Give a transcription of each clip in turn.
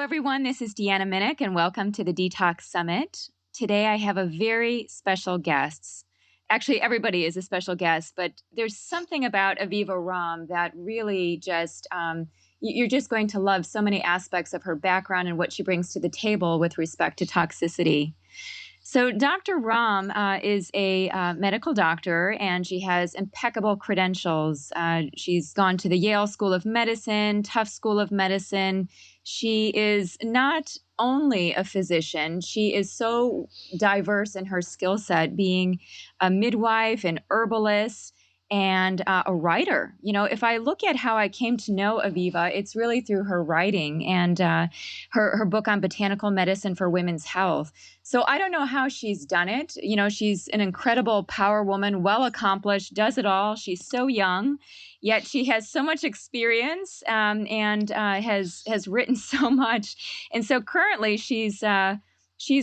everyone. This is Deanna Minnick, and welcome to the Detox Summit. Today, I have a very special guest. Actually, everybody is a special guest, but there's something about Aviva Romm that really just, you're just going to love so many aspects of her background and what she brings to the table with respect to toxicity. So Dr. Romm is a medical doctor, and she has impeccable credentials. She's gone to the Yale School of Medicine, Tufts School of Medicine. She is not only a physician, she is so diverse in her skill set, being a midwife, an herbalist, and a writer. You know, if I look at how I came to know Aviva, it's really through her writing and her book on botanical medicine for women's health. So I don't know how she's done it. You know, she's an incredible power woman, well accomplished, does it all. She's so young, yet she has so much experience and has written so much. And so currently she's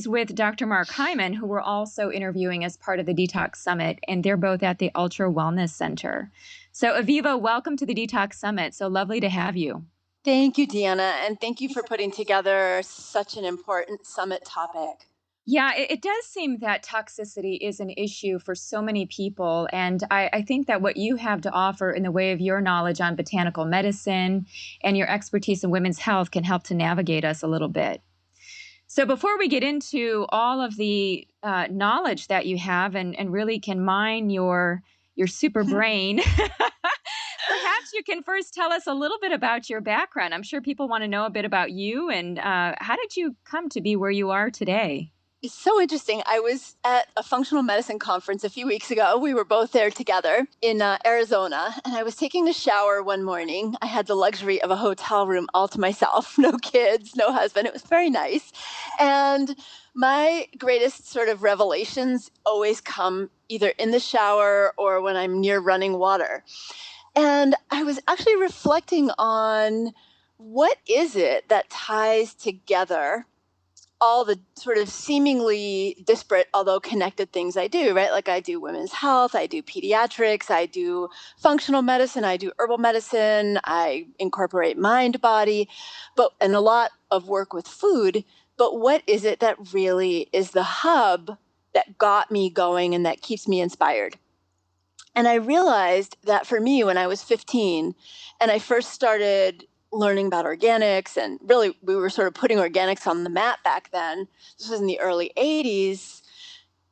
with Dr. Mark Hyman, who we're also interviewing as part of the Detox Summit, and they're both at the Ultra Wellness Center. So Aviva, welcome to the Detox Summit. So lovely to have you. Thank you, Deanna, and thank you for putting together such an important summit topic. Yeah, it does seem that toxicity is an issue for so many people. And I think that what you have to offer in the way of your knowledge on botanical medicine and your expertise in women's health can help to navigate us a little bit. So before we get into all of the knowledge that you have and really can mine your super brain, perhaps you can first tell us a little bit about your background. I'm sure people want to know a bit about you and how did you come to be where you are today? It's so interesting. I was at a functional medicine conference a few weeks ago. We were both there together in Arizona, and I was taking a shower one morning. I had the luxury of a hotel room all to myself, no kids, no husband. It was very nice. And my greatest sort of revelations always come either in the shower or when I'm near running water. And I was actually reflecting on what is it that ties together all the sort of seemingly disparate, although connected things I do, right? Like I do women's health, I do pediatrics, I do functional medicine, I do herbal medicine, I incorporate mind, body, and a lot of work with food. But what is it that really is the hub that got me going and that keeps me inspired? And I realized that for me, when I was 15 and I first started learning about organics, and really we were sort of putting organics on the map back then, this was in the early 80s,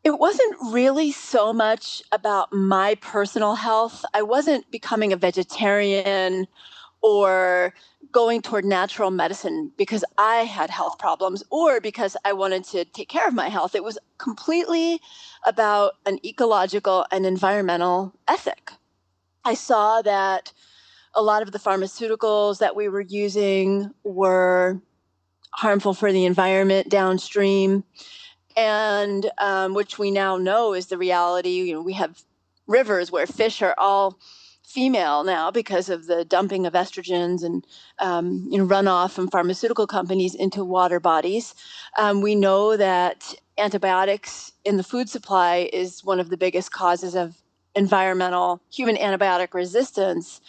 it wasn't really so much about my personal health. I wasn't becoming a vegetarian or going toward natural medicine because I had health problems or because I wanted to take care of my health. It was completely about an ecological and environmental ethic. I saw that a lot of the pharmaceuticals that we were using were harmful for the environment downstream, and which we now know is the reality. You know, we have rivers where fish are all female now because of the dumping of estrogens and runoff from pharmaceutical companies into water bodies. We know that antibiotics in the food supply is one of the biggest causes of environmental human antibiotic resistance.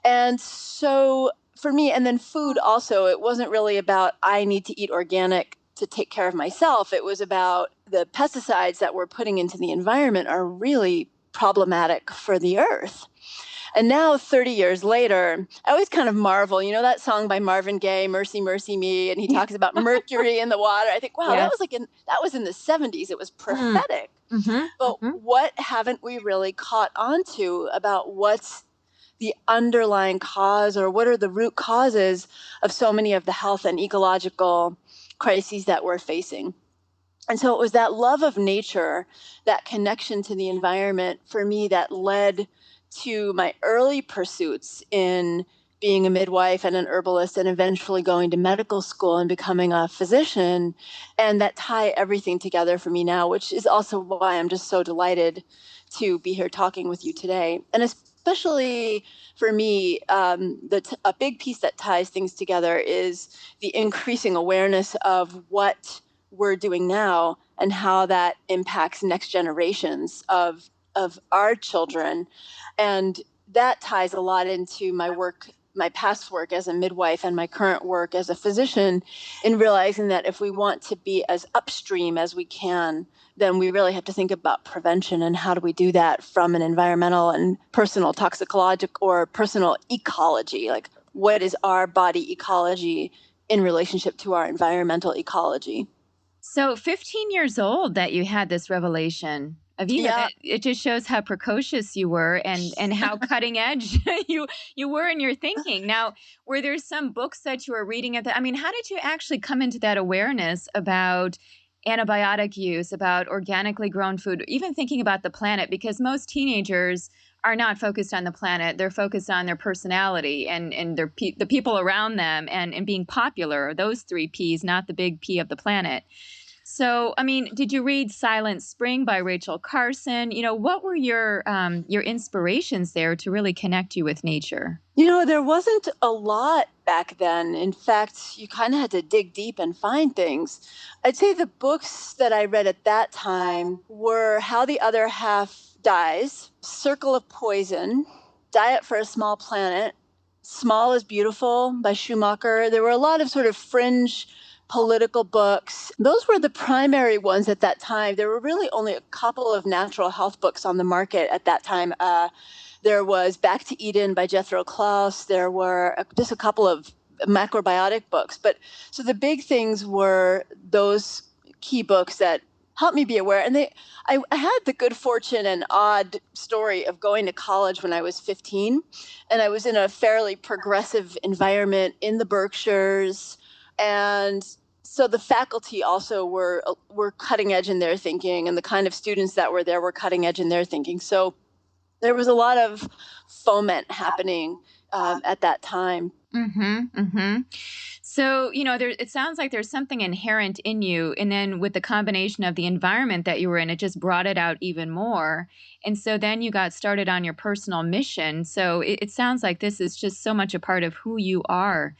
And so for me, and then food also, it wasn't really about I need to eat organic to take care of myself. It was about the pesticides that we're putting into the environment are really problematic for the earth. And now 30 years later, I always kind of marvel, you know, that song by Marvin Gaye, Mercy, Mercy Me, and he talks about mercury in the water. I think, wow, Yes. that was in the 70s. It was prophetic. But what haven't we really caught on to about what's the underlying cause, or what are the root causes of so many of the health and ecological crises that we're facing? And so it was that love of nature, that connection to the environment for me that led to my early pursuits in being a midwife and an herbalist and eventually going to medical school and becoming a physician, and that tie everything together for me now, which is also why I'm just so delighted to be here talking with you today. And especially for me, a big piece that ties things together is the increasing awareness of what we're doing now and how that impacts next generations of our children. And that ties a lot into my work my past work as a midwife and my current work as a physician in realizing that if we want to be as upstream as we can, then we really have to think about prevention and how do we do that from an environmental and personal toxicologic or personal ecology, like what is our body ecology in relationship to our environmental ecology. So 15 years old that you had this revelation. Aviva, Yeah. that it just shows how precocious you were and how cutting edge you were in your thinking. Now, were there some books that you were reading at that? I mean, how did you actually come into that awareness about antibiotic use, about organically grown food, even thinking about the planet? Because most teenagers are not focused on the planet. They're focused on their personality and the people around them and being popular, those three P's, not the big P of the planet. So, I mean, did you read Silent Spring by Rachel Carson? What were your inspirations there to really connect you with nature? There wasn't a lot back then. In fact, you kind of had to dig deep and find things. I'd say the books that I read at that time were How the Other Half Dies, Circle of Poison, Diet for a Small Planet, Small is Beautiful by Schumacher. There were a lot of sort of fringe political books. Those were the primary ones at that time. There were really only a couple of natural health books on the market at that time. There was Back to Eden by Jethro Klaus. There were just a couple of macrobiotic books. But so the big things were those key books that helped me be aware. And I had the good fortune and odd story of going to college when I was 15. And I was in a fairly progressive environment in the Berkshires. And so the faculty also were cutting edge in their thinking, and the kind of students that were there were cutting edge in their thinking. So there was a lot of foment happening at that time. Mm-hmm. Mm-hmm. So, it sounds like there's something inherent in you. And then with the combination of the environment that you were in, it just brought it out even more. And so then you got started on your personal mission. So it sounds like this is just so much a part of who you are.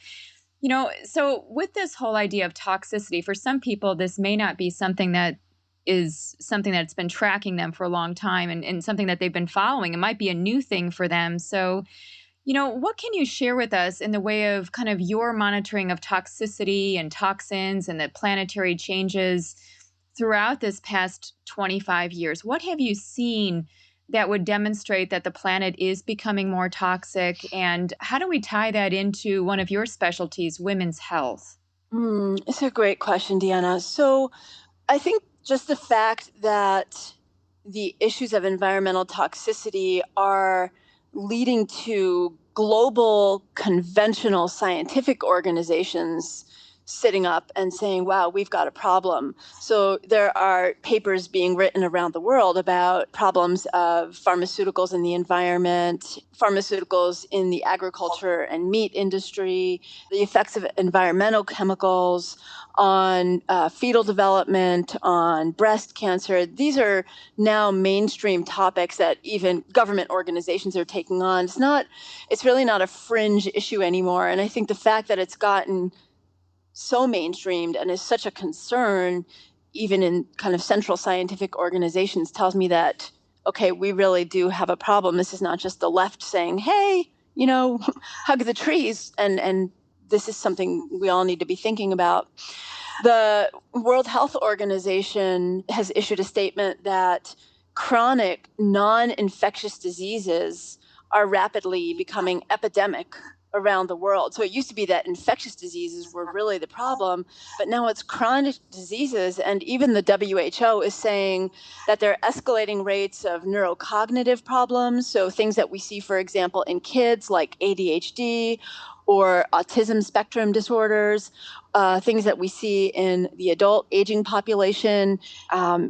So with this whole idea of toxicity, for some people, this may not be something that is something that's been tracking them for a long time and something that they've been following. It might be a new thing for them. So, what can you share with us in the way of kind of your monitoring of toxicity and toxins and the planetary changes throughout this past 25 years? What have you seen that would demonstrate that the planet is becoming more toxic? And how do we tie that into one of your specialties, women's health? It's a great question, Deanna. So I think just the fact that the issues of environmental toxicity are leading to global conventional scientific organizations sitting up and saying, wow, we've got a problem. So there are papers being written around the world about problems of pharmaceuticals in the environment, pharmaceuticals in the agriculture and meat industry, the effects of environmental chemicals on fetal development, on breast cancer. These are now mainstream topics that even government organizations are taking on. It's really not a fringe issue anymore. And I think the fact that it's gotten so mainstreamed and is such a concern, even in kind of central scientific organizations, tells me that, okay, we really do have a problem. This is not just the left saying, hey, hug the trees. And this is something we all need to be thinking about. The World Health Organization has issued a statement that chronic non-infectious diseases are rapidly becoming epidemic around the world. So it used to be that infectious diseases were really the problem, but now it's chronic diseases. And even the WHO is saying that there are escalating rates of neurocognitive problems. So things that we see, for example, in kids like ADHD or autism spectrum disorders, things that we see in the adult aging population,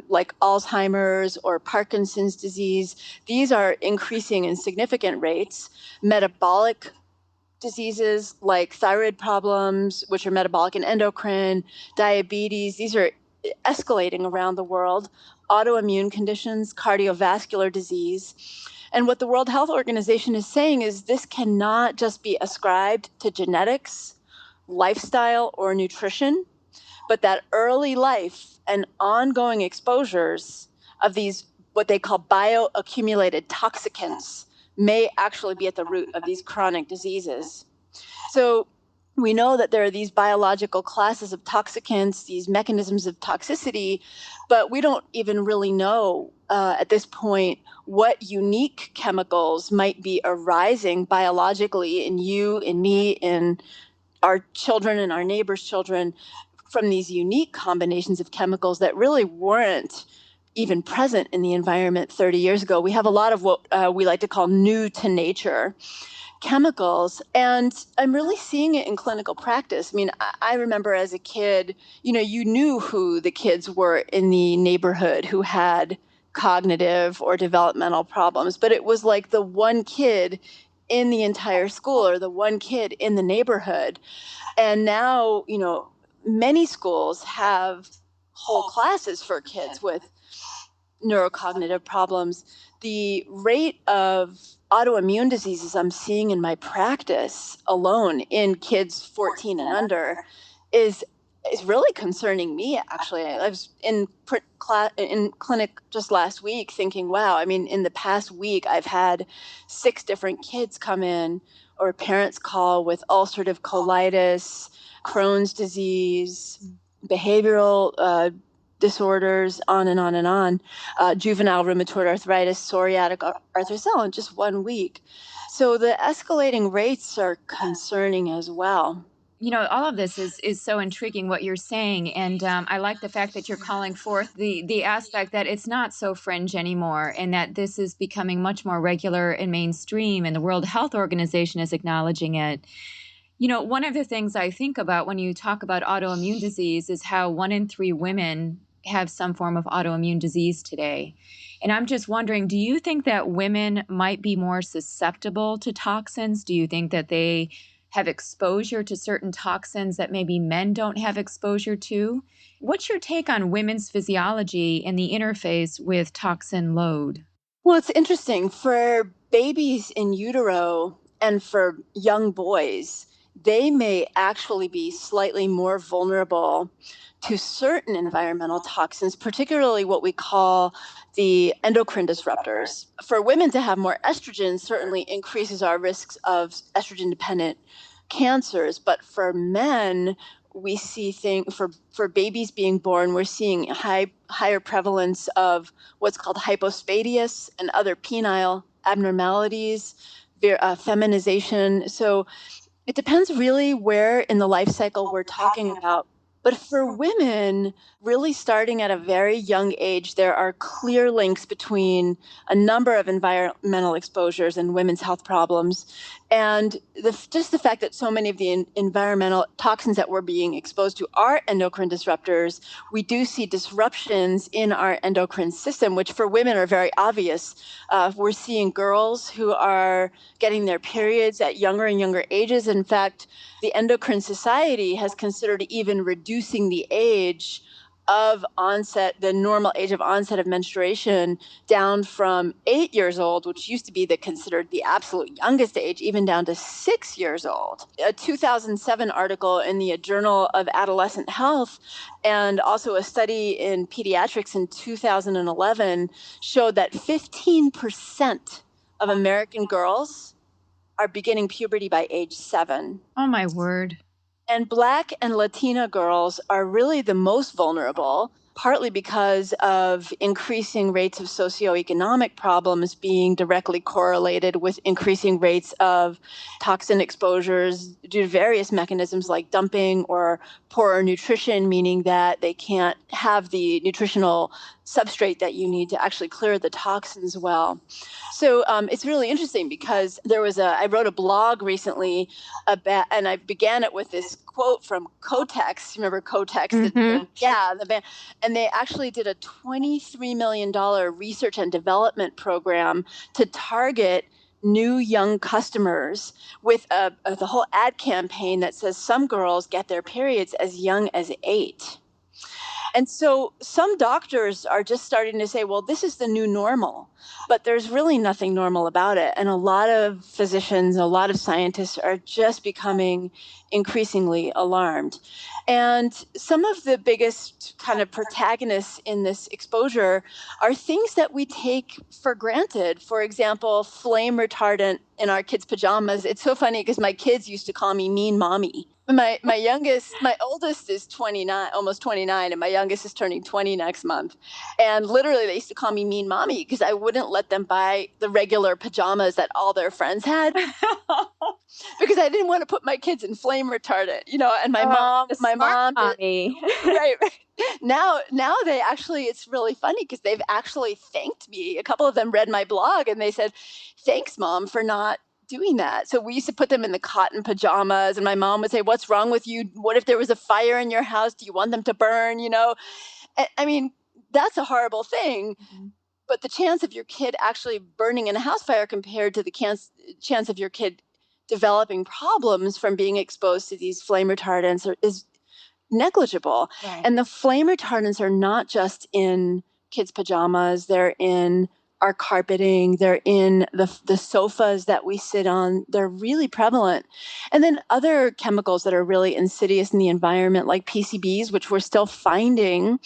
like Alzheimer's or Parkinson's disease. These are increasing in significant rates. Metabolic diseases like thyroid problems, which are metabolic and endocrine, diabetes, these are escalating around the world, autoimmune conditions, cardiovascular disease. And what the World Health Organization is saying is this cannot just be ascribed to genetics, lifestyle, or nutrition, but that early life and ongoing exposures of these, what they call bioaccumulated toxicants, may actually be at the root of these chronic diseases. So we know that there are these biological classes of toxicants, these mechanisms of toxicity, but we don't even really know at this point what unique chemicals might be arising biologically in you, in me, in our children and our neighbors' children from these unique combinations of chemicals that really weren't even present in the environment 30 years ago. We have a lot of what we like to call new to nature chemicals, and I'm really seeing it in clinical practice. I mean, I remember as a kid, you knew who the kids were in the neighborhood who had cognitive or developmental problems, but it was like the one kid in the entire school or the one kid in the neighborhood. And now, many schools have whole classes for kids with neurocognitive problems. The rate of autoimmune diseases I'm seeing in my practice alone in kids 14 and under is really concerning me, actually. I was in clinic just last week thinking, wow, I mean, in the past week, I've had 6 different kids come in or parents call with ulcerative colitis, Crohn's disease, behavioral disorders, on and on and on, juvenile rheumatoid arthritis, psoriatic arthritis, all in just 1 week. So the escalating rates are concerning as well. All of this is so intriguing what you're saying, and I like the fact that you're calling forth the aspect that it's not so fringe anymore, and that this is becoming much more regular and mainstream, and the World Health Organization is acknowledging it. One of the things I think about when you talk about autoimmune disease is how 1 in 3 women have some form of autoimmune disease today. And I'm just wondering, do you think that women might be more susceptible to toxins? Do you think that they have exposure to certain toxins that maybe men don't have exposure to? What's your take on women's physiology and the interface with toxin load? Well, it's interesting. For babies in utero and for young boys, they may actually be slightly more vulnerable to certain environmental toxins, particularly what we call the endocrine disruptors. For women to have more estrogen certainly increases our risks of estrogen dependent cancers, but for men, we see things for babies being born, we're seeing higher prevalence of what's called hypospadias and other penile abnormalities, feminization. So it depends really where in the life cycle we're talking about. But for women, really starting at a very young age, there are clear links between a number of environmental exposures and women's health problems. And just the fact that so many of the environmental toxins that we're being exposed to are endocrine disruptors, we do see disruptions in our endocrine system, which for women are very obvious. We're seeing girls who are getting their periods at younger and younger ages. In fact, the Endocrine Society has considered even reducing the age of onset, the normal age of onset of menstruation, down from 8 years old, which used to be considered the absolute youngest age, even down to 6 years old. A 2007 article in the Journal of Adolescent Health and also a study in pediatrics in 2011 showed that 15% of American girls are beginning puberty by age 7. Oh, my word. And Black and Latina girls are really the most vulnerable, partly because of increasing rates of socioeconomic problems being directly correlated with increasing rates of toxin exposures due to various mechanisms like dumping or poorer nutrition, meaning that they can't have the nutritional substrate that you need to actually clear the toxins well. So it's really interesting because I wrote a blog recently about, and I began it with this quote from Kotex. Remember Kotex? Mm-hmm. The band. And they actually did a $23 million research and development program to target new young customers with the whole ad campaign that says some girls get their periods as young as 8. And so some doctors are just starting to say, well, this is the new normal, but there's really nothing normal about it. And a lot of physicians, a lot of scientists are just becoming increasingly alarmed. And some of the biggest kind of protagonists in this exposure are things that we take for granted. For example, flame retardant in our kids' pajamas. It's so funny because my kids used to call me mean mommy. My oldest is 29, almost 29, and my youngest is turning 20 next month. And literally they used to call me mean mommy because I wouldn't let them buy the regular pajamas that all their friends had because I didn't want to put my kids in flame retardant, and my Oh, mom, the my smart mom did. mommy. Right. Now they actually, it's really funny because they've actually thanked me. A couple of them read my blog and they said, thanks, Mom, for not doing that. So we used to put them in the cotton pajamas, and my mom would say, what's wrong with you? What if there was a fire in your house? Do you want them to burn? I mean, that's a horrible thing. Mhm. But the chance of your kid actually burning in a house fire compared to the chance of your kid developing problems from being exposed to these flame retardants is negligible. Right. And the flame retardants are not just in kids' pajamas, they're in our carpeting, they're in the sofas that we sit on. They're really prevalent. And then other chemicals that are really insidious in the environment, like PCBs, which we're still finding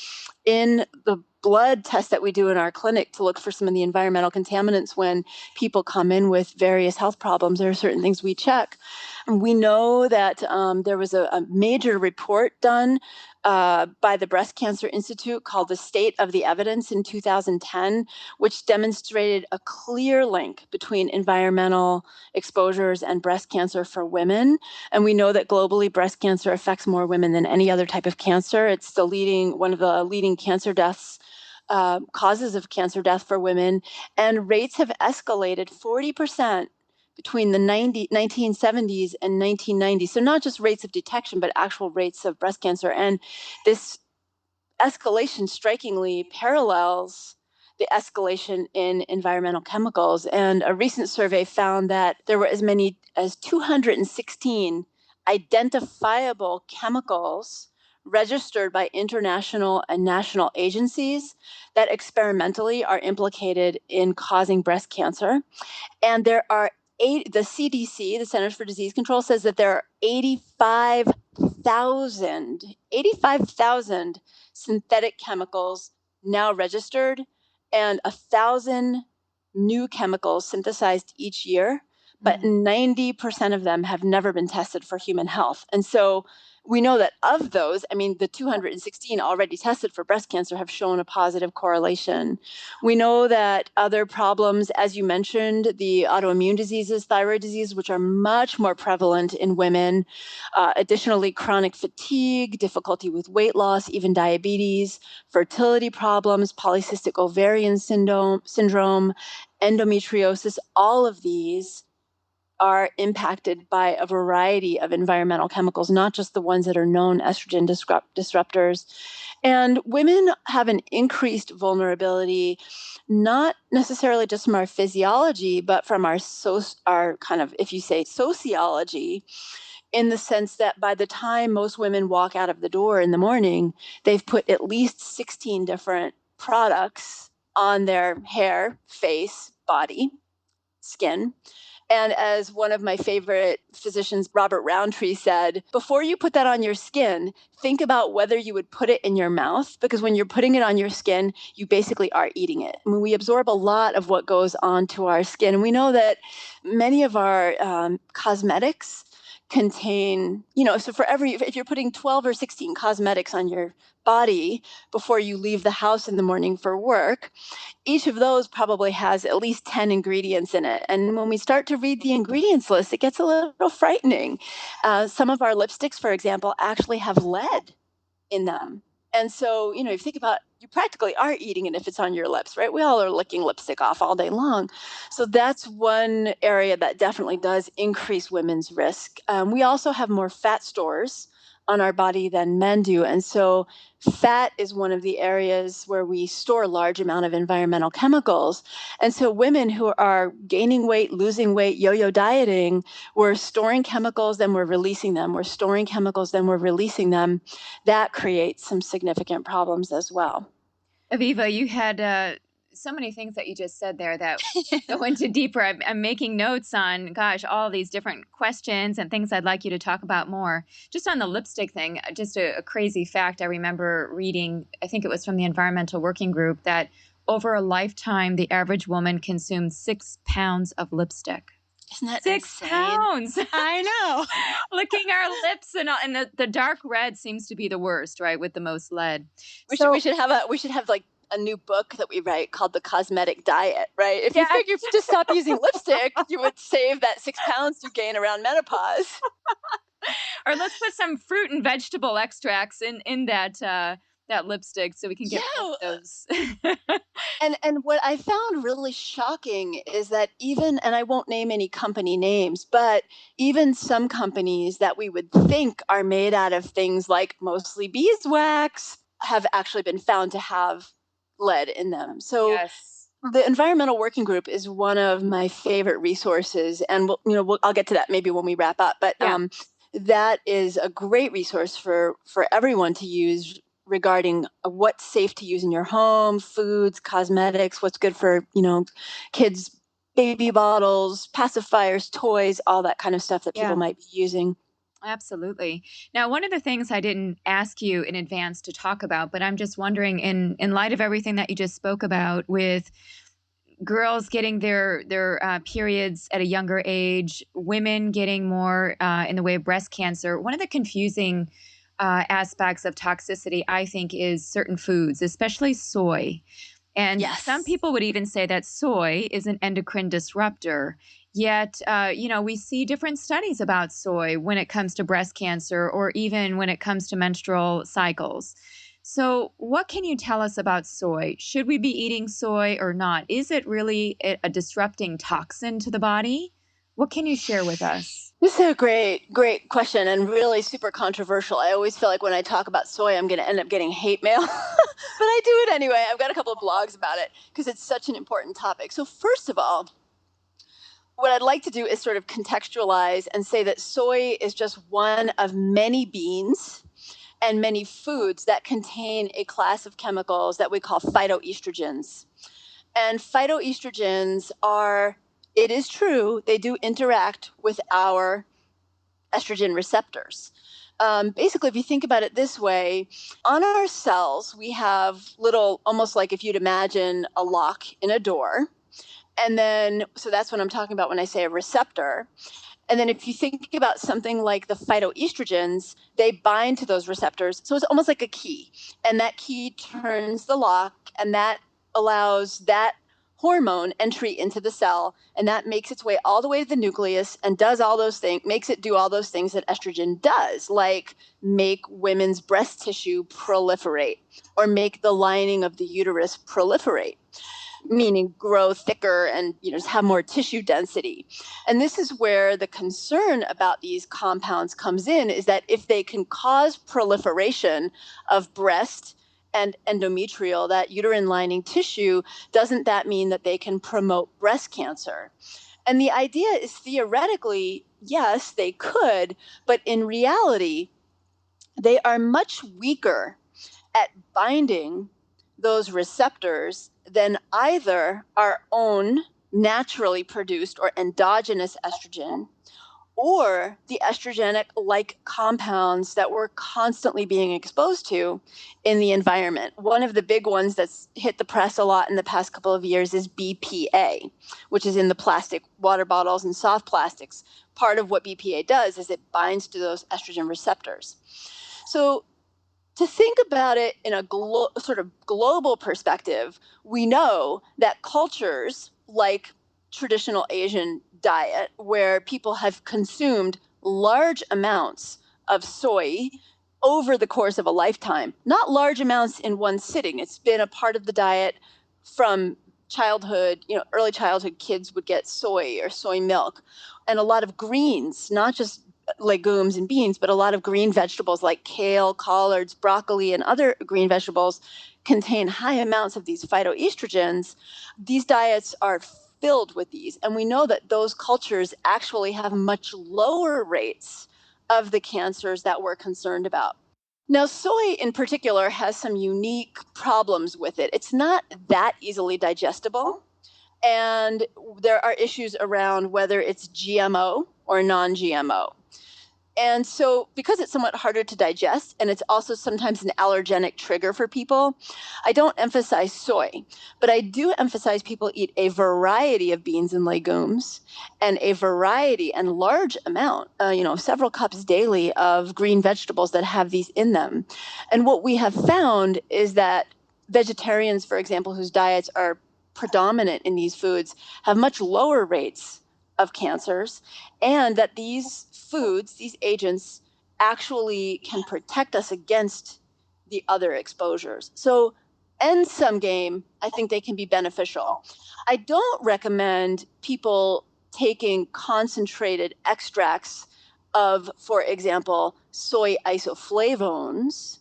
in the blood test that we do in our clinic to look for some of the environmental contaminants when people come in with various health problems. There are certain things we check. And we know that there was a major report done by the Breast Cancer Institute called The State of the Evidence in 2010, which demonstrated a clear link between environmental exposures and breast cancer for women. And we know that globally, breast cancer affects more women than any other type of cancer. It's one of the leading cancer deaths, causes of cancer death for women. And rates have escalated 40% between the 1970s and 1990s. So not just rates of detection, but actual rates of breast cancer. And this escalation strikingly parallels the escalation in environmental chemicals. And a recent survey found that there were as many as 216 identifiable chemicals registered by international and national agencies that experimentally are implicated in causing breast cancer. And there are the CDC, the Centers for Disease Control, says that there are 85,000 synthetic chemicals now registered and 1,000 new chemicals synthesized each year, but 90% of them have never been tested for human health. And so we know that of those, the 216 already tested for breast cancer have shown a positive correlation. We know that other problems, as you mentioned, the autoimmune diseases, thyroid disease, which are much more prevalent in women, additionally, chronic fatigue, difficulty with weight loss, even diabetes, fertility problems, polycystic ovarian syndrome, endometriosis, all of these are impacted by a variety of environmental chemicals, not just the ones that are known estrogen disruptors. And women have an increased vulnerability, not necessarily just from our physiology, but from our kind of, if you say, sociology, in the sense that by the time most women walk out of the door in the morning, they've put at least 16 different products on their hair, face, body, skin. And as one of my favorite physicians, Robert Roundtree, said, before you put that on your skin, think about whether you would put it in your mouth, because when you're putting it on your skin, you basically are eating it. We absorb a lot of what goes onto our skin. And we know that many of our cosmetics contain, so if you're putting 12 or 16 cosmetics on your body before you leave the house in the morning for work, each of those probably has at least 10 ingredients in it. And when we start to read the ingredients list, it gets a little frightening. Some of our lipsticks, for example, actually have lead in them. And so, if you think about, you practically are eating it if it's on your lips, right? We all are licking lipstick off all day long. So that's one area that definitely does increase women's risk. We also have more fat stores on our body than men do. And so fat is one of the areas where we store a large amount of environmental chemicals. And so women who are gaining weight, losing weight, yo-yo dieting, we're storing chemicals, then we're releasing them. We're storing chemicals, then we're releasing them. That creates some significant problems as well. Aviva, you had so many things that you just said there that go into deeper. I'm making notes on, gosh, all these different questions and things I'd like you to talk about more. Just on the lipstick thing, just a crazy fact I remember reading, I think it was from the Environmental Working Group, that over a lifetime, the average woman consumes 6 pounds of lipstick. Isn't that 6 insane? pounds. I know. Licking our lips and the dark red seems to be the worst, right, with the most lead. We So, should have like a new book that we write called The Cosmetic Diet, right? If you yeah, figure if you just stop using lipstick, you would save that 6 pounds you gain around menopause. or let's put some fruit and vegetable extracts in that lipstick so we can get rid of Yeah. those. And what I found really shocking is that even, and I won't name any company names, but even some companies that we would think are made out of things like mostly beeswax have actually been found to have lead in them. So Yes. the Environmental Working Group is one of my favorite resources, and I'll get to that maybe when we wrap up. But Yeah. that is a great resource for everyone to use regarding what's safe to use in your home, foods, cosmetics, what's good for kids, baby bottles, pacifiers, toys, all that kind of stuff that people Yeah. might be using. Absolutely. Now, one of the things I didn't ask you in advance to talk about, but I'm just wondering, in light of everything that you just spoke about, with girls getting their periods at a younger age, women getting more in the way of breast cancer. One of the confusing aspects of toxicity, I think, is certain foods, especially soy. And some Yes. people would even say that soy is an endocrine disruptor. Yet, we see different studies about soy when it comes to breast cancer or even when it comes to menstrual cycles. So, what can you tell us about soy? Should we be eating soy or not? Is it really a disrupting toxin to the body? What can you share with us? This is a great question and really super controversial. I always feel like when I talk about soy, I'm going to end up getting hate mail, but I do it anyway. I've got a couple of blogs about it because it's such an important topic. So, first of all, what I'd like to do is sort of contextualize and say that soy is just one of many beans and many foods that contain a class of chemicals that we call phytoestrogens. And phytoestrogens are, it is true, they do interact with our estrogen receptors. Basically, if you think about it this way, on our cells, we have little, almost like if you'd imagine a lock in a door. And then, so that's what I'm talking about when I say a receptor. And then if you think about something like the phytoestrogens, they bind to those receptors. So it's almost like a key. And that key turns the lock, and that allows that hormone entry into the cell. And that makes its way all the way to the nucleus and does all those things, makes it do all those things that estrogen does, like make women's breast tissue proliferate or make the lining of the uterus proliferate, meaning grow thicker and just have more tissue density. And this is where the concern about these compounds comes in, is that if they can cause proliferation of breast and endometrial, that uterine lining tissue, doesn't that mean that they can promote breast cancer? And the idea is theoretically, yes, they could, but in reality, they are much weaker at binding those receptors than either our own naturally produced or endogenous estrogen or the estrogenic like compounds that we're constantly being exposed to in the environment. One of the big ones that's hit the press a lot in the past couple of years is BPA, which is in the plastic water bottles and soft plastics. Part of what BPA does is it binds to those estrogen receptors. So to think about it in a sort of global perspective, we know that cultures like traditional Asian diet, where people have consumed large amounts of soy over the course of a lifetime, not large amounts in one sitting. It's been a part of the diet from childhood. Early childhood kids would get soy or soy milk, and a lot of greens, not just legumes and beans, but a lot of green vegetables like kale, collards, broccoli, and other green vegetables contain high amounts of these phytoestrogens. These diets are filled with these, and we know that those cultures actually have much lower rates of the cancers that we're concerned about. Now, soy in particular has some unique problems with it. It's not that easily digestible, and there are issues around whether it's GMO or non GMO. And so, because it's somewhat harder to digest and it's also sometimes an allergenic trigger for people, I don't emphasize soy, but I do emphasize people eat a variety of beans and legumes and a variety and large amount, several cups daily of green vegetables that have these in them. And what we have found is that vegetarians, for example, whose diets are predominant in these foods, have much lower rates of cancers, and that these foods, these agents, actually can protect us against the other exposures. So, end sum game, I think they can be beneficial. I don't recommend people taking concentrated extracts of, for example, soy isoflavones.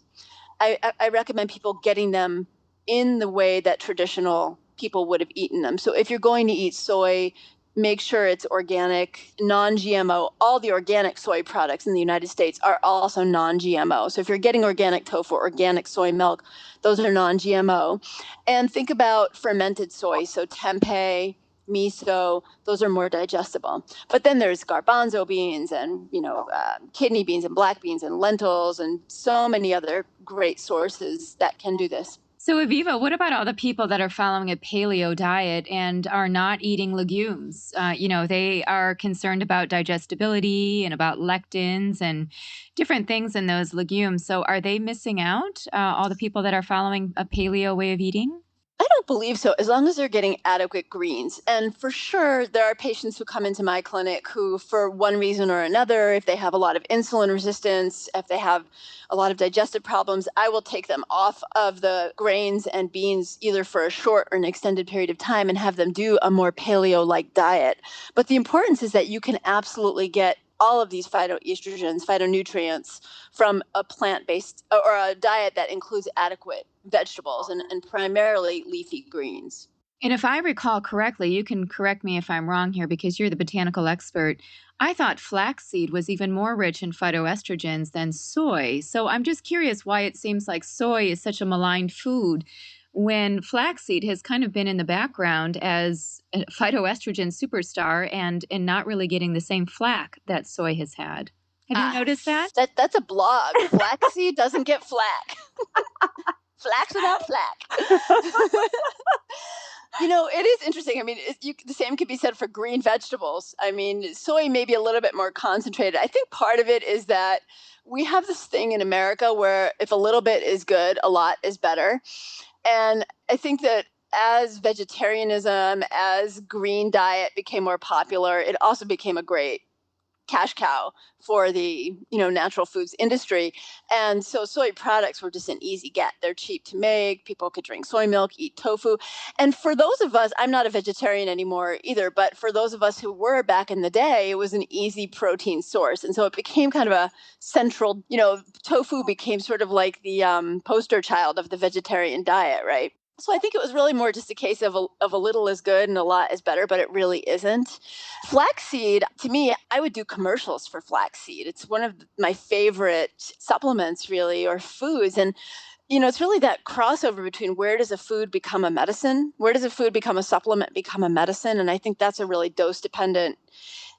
I recommend people getting them in the way that traditional people would have eaten them. So if you're going to eat soy, make sure it's organic, non-GMO. All the organic soy products in the United States are also non-GMO. So if you're getting organic tofu, organic soy milk, those are non-GMO. And think about fermented soy, so tempeh, miso, those are more digestible. But then there's garbanzo beans and kidney beans and black beans and lentils and so many other great sources that can do this. So, Aviva, what about all the people that are following a paleo diet and are not eating legumes? They are concerned about digestibility and about lectins and different things in those legumes. So, are they missing out, all the people that are following a paleo way of eating? I don't believe so, as long as they're getting adequate greens. And for sure, there are patients who come into my clinic who, for one reason or another, if they have a lot of insulin resistance, if they have a lot of digestive problems, I will take them off of the grains and beans either for a short or an extended period of time and have them do a more paleo-like diet. But the importance is that you can absolutely get all of these phytoestrogens, phytonutrients from a plant-based or a diet that includes adequate vegetables and primarily leafy greens. And if I recall correctly, you can correct me if I'm wrong here because you're the botanical expert. I thought flaxseed was even more rich in phytoestrogens than soy. So I'm just curious why it seems like soy is such a maligned food when flaxseed has kind of been in the background as a phytoestrogen superstar and not really getting the same flack that soy has had. Have you noticed that? That's a blog. Flaxseed doesn't get flack. Flax without flack. It is interesting. I mean, the same could be said for green vegetables. I mean, soy may be a little bit more concentrated. I think part of it is that we have this thing in America where if a little bit is good, a lot is better. And I think that as vegetarianism, as green diet became more popular, it also became a great cash cow for the natural foods industry. And so soy products were just an easy get. They're cheap to make. People could drink soy milk, eat tofu. And for those of us, I'm not a vegetarian anymore either, but for those of us who were back in the day, it was an easy protein source. And so it became kind of a central, tofu became sort of like the poster child of the vegetarian diet, right? So I think it was really more just a case of a little is good and a lot is better, but it really isn't. Flaxseed, to me, I would do commercials for flaxseed. It's one of my favorite supplements, really, or foods. And it's really that crossover between where does a food become a medicine? Where does a food become a supplement, become a medicine? And I think that's a really dose dependent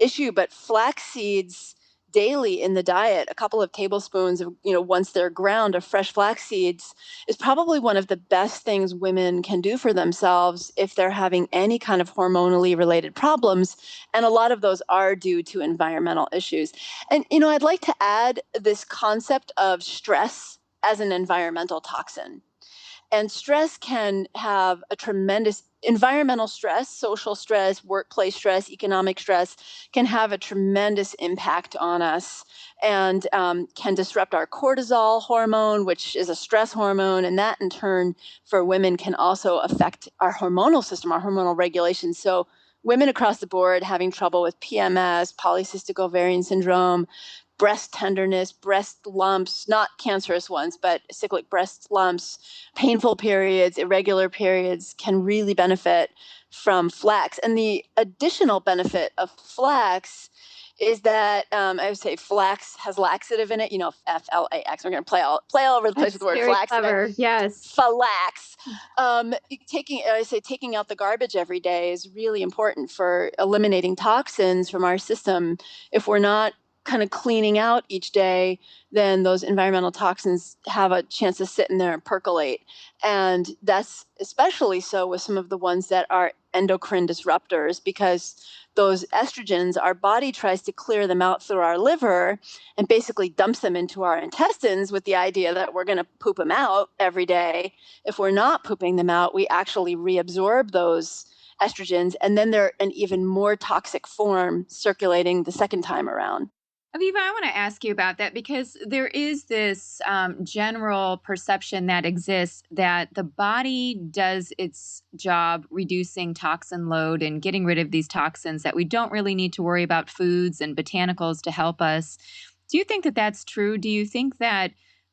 issue. But flax seeds daily in the diet, a couple of tablespoons of, once they're ground, of fresh flax seeds is probably one of the best things women can do for themselves if they're having any kind of hormonally related problems. And a lot of those are due to environmental issues. And, I'd like to add this concept of stress as an environmental toxin. And stress can have a tremendous environmental stress, social stress, workplace stress, economic stress can have a tremendous impact on us and can disrupt our cortisol hormone, which is a stress hormone. And that in turn for women can also affect our hormonal system, our hormonal regulation. So women across the board having trouble with PMS, polycystic ovarian syndrome, breast tenderness, breast lumps, not cancerous ones, but cyclic breast lumps, painful periods, irregular periods can really benefit from flax. And the additional benefit of flax is that I would say flax has laxative in it, FLAX. We're going to play all over the place with That's the word very flax today. clever. Yes. Flax. Taking out the garbage every day is really important for eliminating toxins from our system. If we're not kind of cleaning out each day, then those environmental toxins have a chance to sit in there and percolate. And that's especially so with some of the ones that are endocrine disruptors, because those estrogens, our body tries to clear them out through our liver and basically dumps them into our intestines with the idea that we're going to poop them out every day. If we're not pooping them out, we actually reabsorb those estrogens, and then they're an even more toxic form circulating the second time around. Aviva, I want to ask you about that because there is this general perception that exists that the body does its job reducing toxin load and getting rid of these toxins, that we don't really need to worry about foods and botanicals to help us. Do you think that that's true? Do you think that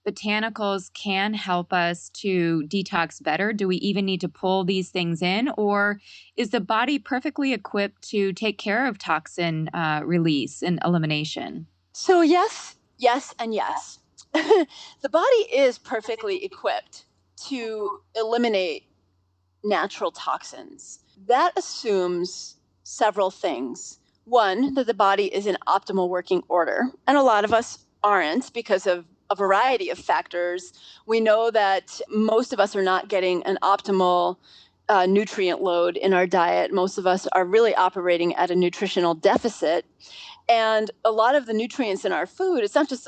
botanicals can help us to detox better? Do we even need to pull these things in? Or is the body perfectly equipped to take care of toxin release and elimination? So, yes, yes, and yes. The body is perfectly equipped to eliminate natural toxins. That assumes several things. One, that the body is in optimal working order, and a lot of us aren't because of a variety of factors. We know that most of us are not getting an optimal nutrient load in our diet. Most of us are really operating at a nutritional deficit. And a lot of the nutrients in our food, it's not just,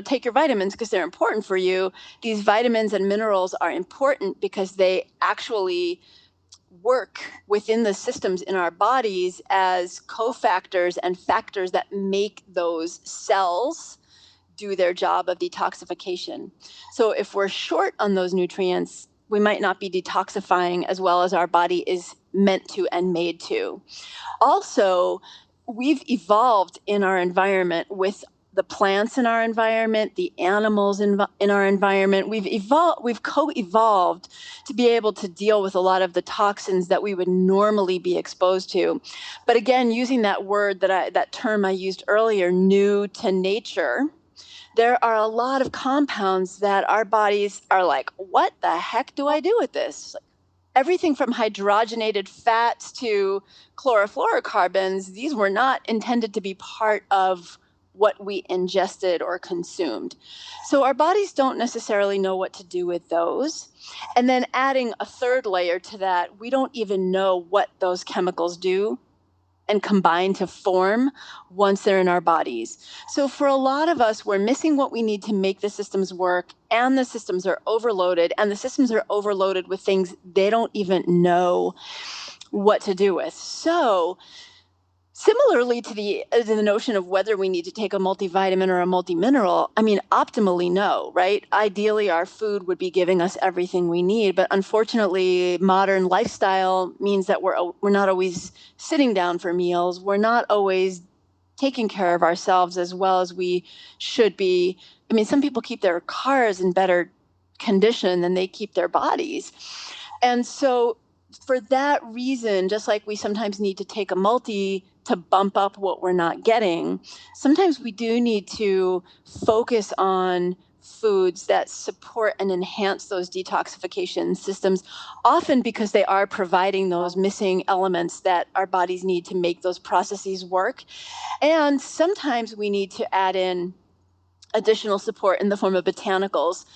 take your vitamins because they're important for you. These vitamins and minerals are important because they actually work within the systems in our bodies as cofactors and factors that make those cells do their job of detoxification. So if we're short on those nutrients, we might not be detoxifying as well as our body is meant to and made to. Also, we've evolved in our environment with the plants in our environment, the animals in our environment. We've co-evolved to be able to deal with a lot of the toxins that we would normally be exposed to. But again, using that word that term I used earlier, new to nature, there are a lot of compounds that our bodies are like, what the heck do I do with this? Everything from hydrogenated fats to chlorofluorocarbons, these were not intended to be part of what we ingested or consumed. So our bodies don't necessarily know what to do with those. And then adding a third layer to that, we don't even know what those chemicals do and combine to form once they're in our bodies. So for a lot of us, we're missing what we need to make the systems work, and the systems are overloaded, and the systems are overloaded with things they don't even know what to do with. So similarly to the notion of whether we need to take a multivitamin or a multimineral, I mean, optimally, no, right? Ideally, our food would be giving us everything we need, but unfortunately, modern lifestyle means that we're not always sitting down for meals. We're not always taking care of ourselves as well as we should be. I mean, some people keep their cars in better condition than they keep their bodies. And so for that reason, just like we sometimes need to take a multi to bump up what we're not getting, sometimes we do need to focus on foods that support and enhance those detoxification systems, often because they are providing those missing elements that our bodies need to make those processes work. And sometimes we need to add in additional support in the form of botanicals.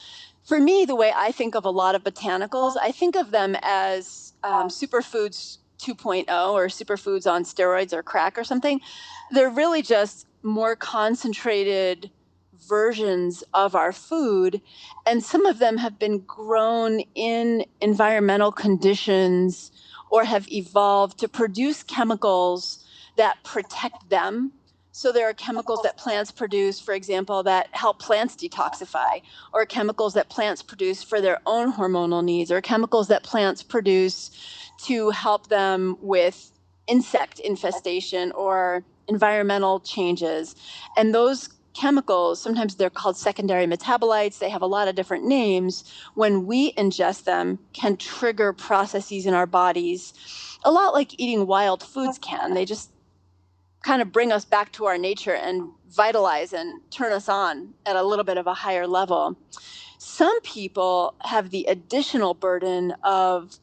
For me, the way I think of a lot of botanicals, I think of them as superfoods 2.0 or superfoods on steroids or crack or something. They're really just more concentrated versions of our food. And some of them have been grown in environmental conditions or have evolved to produce chemicals that protect them. So there are chemicals that plants produce, for example, that help plants detoxify, or chemicals that plants produce for their own hormonal needs, or chemicals that plants produce to help them with insect infestation or environmental changes. And those chemicals, sometimes they're called secondary metabolites, they have a lot of different names. When we ingest them, can trigger processes in our bodies, a lot like eating wild foods can. They just kind of bring us back to our nature and vitalize and turn us on at a little bit of a higher level. Some people have the additional burden of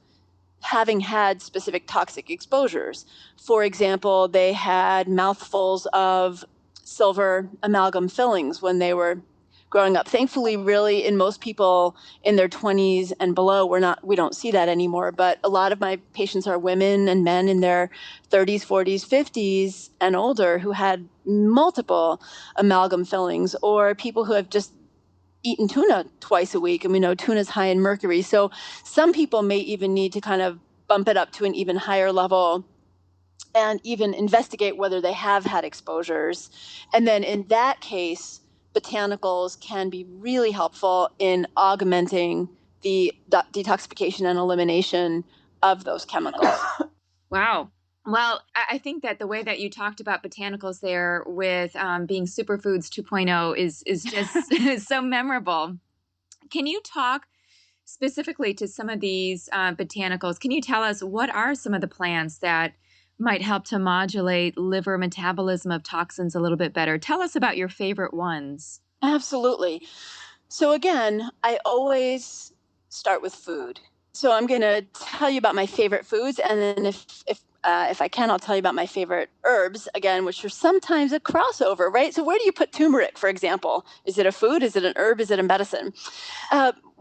having had specific toxic exposures. For example, they had mouthfuls of silver amalgam fillings when they were growing up. Thankfully, really, in most people in their 20s and below, we don't see that anymore. But a lot of my patients are women and men in their 30s, 40s, 50s, and older who had multiple amalgam fillings, or people who have just eaten tuna twice a week, and we know tuna is high in mercury. So some people may even need to kind of bump it up to an even higher level and even investigate whether they have had exposures. And then in that case, botanicals can be really helpful in augmenting the detoxification and elimination of those chemicals. Wow. Well, I think that the way that you talked about botanicals there with being superfoods 2.0 is just is so memorable. Can you talk specifically to some of these botanicals? Can you tell us what are some of the plants that might help to modulate liver metabolism of toxins a little bit better? Tell us about your favorite ones. Absolutely. So again, I always start with food. So I'm going to tell you about my favorite foods, and then if I can, I'll tell you about my favorite herbs again, which are sometimes a crossover, right? So where do you put turmeric, for example? Is it a food? Is it an herb? Is it a medicine?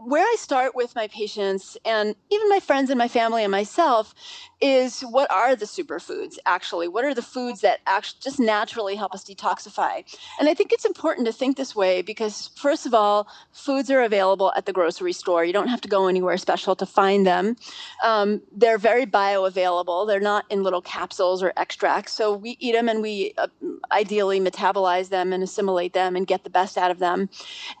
Where I start with my patients and even my friends and my family and myself is, what are the superfoods actually? What are the foods that actually just naturally help us detoxify? And I think it's important to think this way because, first of all, foods are available at the grocery store. You don't have to go anywhere special to find them. They're very bioavailable. They're not in little capsules or extracts. So we eat them and we ideally metabolize them and assimilate them and get the best out of them.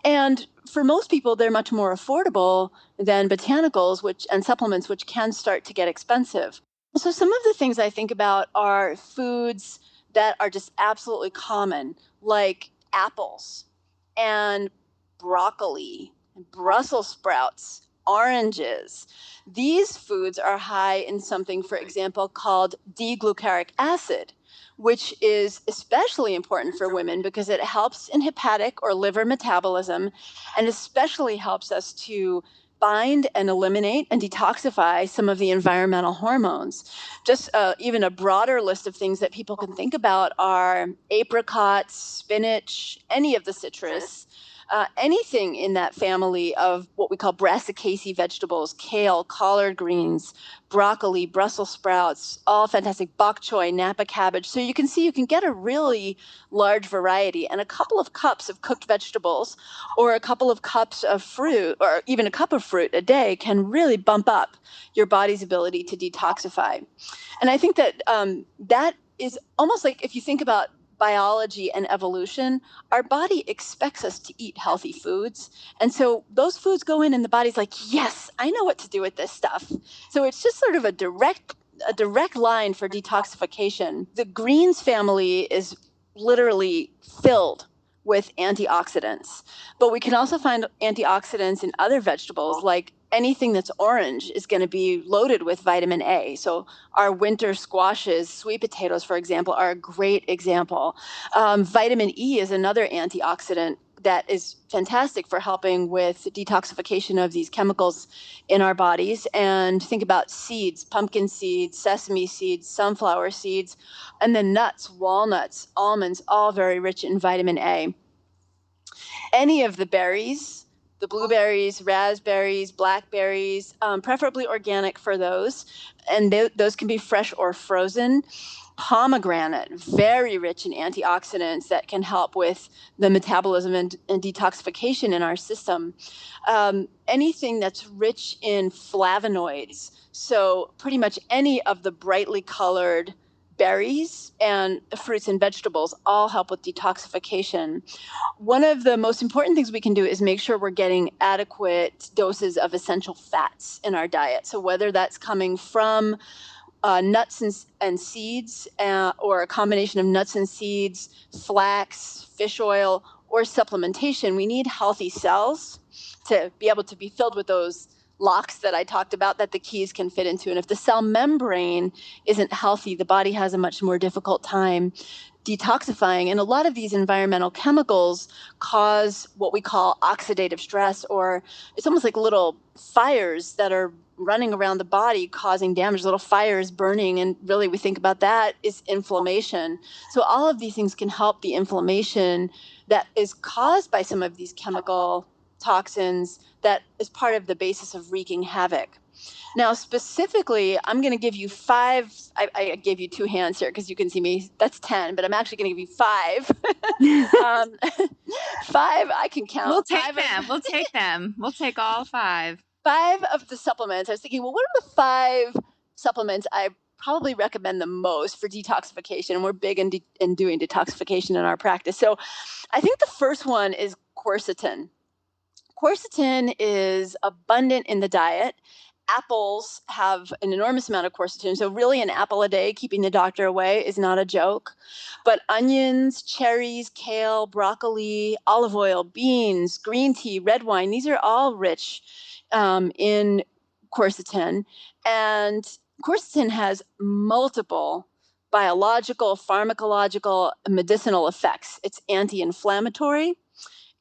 And for most people, they're much more affordable than botanicals and supplements, which can start to get expensive. So some of the things I think about are foods that are just absolutely common, like apples and broccoli, Brussels sprouts, oranges. These foods are high in something, for example, called D-glucaric acid, which is especially important for women because it helps in hepatic or liver metabolism and especially helps us to bind and eliminate and detoxify some of the environmental hormones. Just even a broader list of things that people can think about are apricots, spinach, any of the citrus, anything in that family of what we call brassicaceae vegetables, kale, collard greens, broccoli, Brussels sprouts, all fantastic, bok choy, Napa cabbage. So you can see you can get a really large variety, and a couple of cups of cooked vegetables or a couple of cups of fruit or even a cup of fruit a day can really bump up your body's ability to detoxify. And I think that that is almost like, if you think about biology and evolution, our body expects us to eat healthy foods. And so those foods go in and the body's like, yes, I know what to do with this stuff. So it's just sort of a direct line for detoxification. The greens family is literally filled with antioxidants, but we can also find antioxidants in other vegetables, like anything that's orange is going to be loaded with vitamin A. So our winter squashes, sweet potatoes, for example, are a great example. Vitamin E is another antioxidant that is fantastic for helping with detoxification of these chemicals in our bodies. And think about seeds, pumpkin seeds, sesame seeds, sunflower seeds, and then nuts, walnuts, almonds, all very rich in vitamin A. Any of the berries, the blueberries, raspberries, blackberries, preferably organic for those. And those can be fresh or frozen. Pomegranate, very rich in antioxidants that can help with the metabolism and detoxification in our system. Anything that's rich in flavonoids, so pretty much any of the brightly colored berries and fruits and vegetables all help with detoxification. One of the most important things we can do is make sure we're getting adequate doses of essential fats in our diet. So whether that's coming from nuts and seeds, or a combination of nuts and seeds, flax, fish oil, or supplementation. We need healthy cells to be able to be filled with those locks that I talked about that the keys can fit into. And if the cell membrane isn't healthy, the body has a much more difficult time detoxifying. And a lot of these environmental chemicals cause what we call oxidative stress, or it's almost like little fires that are running around the body causing damage, little fires burning. And really, we think about that is inflammation. So all of these things can help the inflammation that is caused by some of these chemical toxins that is part of the basis of wreaking havoc. Now, specifically, I'm going to give you 5. I gave you 2 hands here because you can see me. That's 10, but I'm actually going to give you 5. um, 5, I can count. We'll take them. We'll take them. We'll take all 5. 5 of the supplements. I was thinking, well, what are the 5 supplements I probably recommend the most for detoxification? And we're big in doing detoxification in our practice. So I think the first one is quercetin. Quercetin is abundant in the diet. Apples have an enormous amount of quercetin. So really an apple a day, keeping the doctor away, is not a joke. But onions, cherries, kale, broccoli, olive oil, beans, green tea, red wine, these are all rich in quercetin. And quercetin has multiple biological, pharmacological, medicinal effects. It's anti-inflammatory.